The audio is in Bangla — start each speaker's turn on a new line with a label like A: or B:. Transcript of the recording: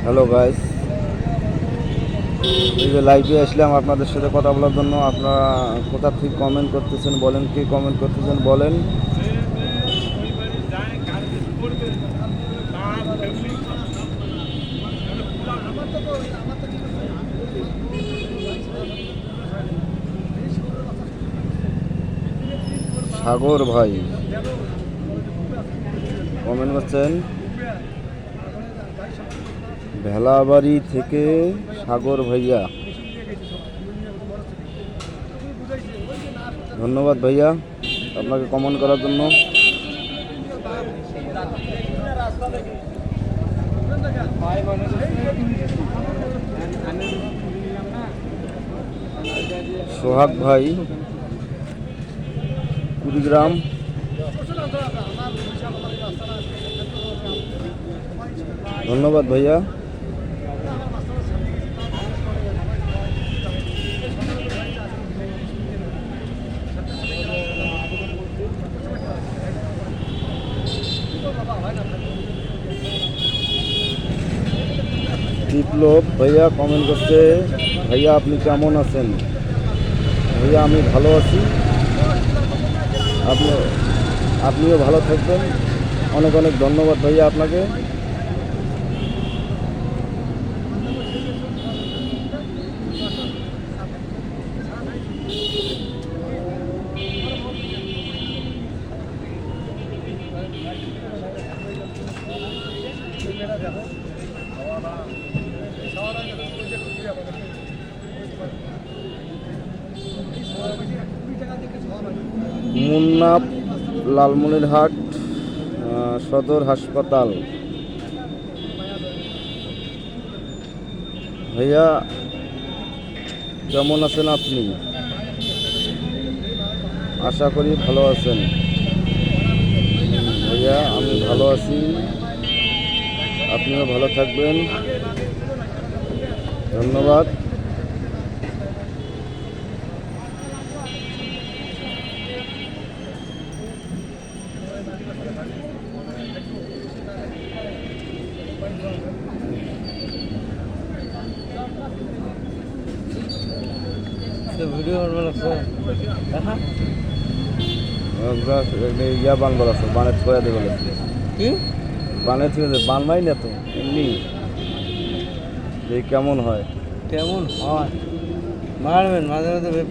A: হ্যালো গাইস, এই যে লাইভে আসলাম আপনাদের সাথে কথা বলার জন্য। আপনারা কোথা থেকে কমেন্ট করতেছেন বলেন, কে কমেন্ট করতেছেন বলেন। সাগর ভাই কমেন্ট করছেন, ভেলাবাড়ি থেকে সাগর ভাইয়া, ধন্যবাদ ভাইয়া আপনাকে কমেন্ট করার জন্য। সোহাগ ভাই কুড়িগ্রাম, ধন্যবাদ ভাইয়া। বিপ্লব ভাইয়া কমেন্ট করছে, ভাইয়া আপনি কেমন আছেন? ভাইয়া আমি ভালো আছি, আপনিও ভালো থাকবেন। অনেক অনেক ধন্যবাদ ভাইয়া আপনাকে। মুন্না, লালমনিরহাট সদর হাসপাতাল। ভাইয়া কেমন আছেন আপনি? আশা করি ভালো আছেন। ভাইয়া আমি ভালো আছি, আপনিও ভালো থাকবেন, ধন্যবাদ।
B: ভিডিও
A: ইয়া বান বলাছে, বানের ছয়া দিয়ে বলেছে
B: কি
A: বানের থেকে বানবাই না তো এমনি যে কেমন হয়
B: কেমন হয় মারবেন মাঝে মাঝে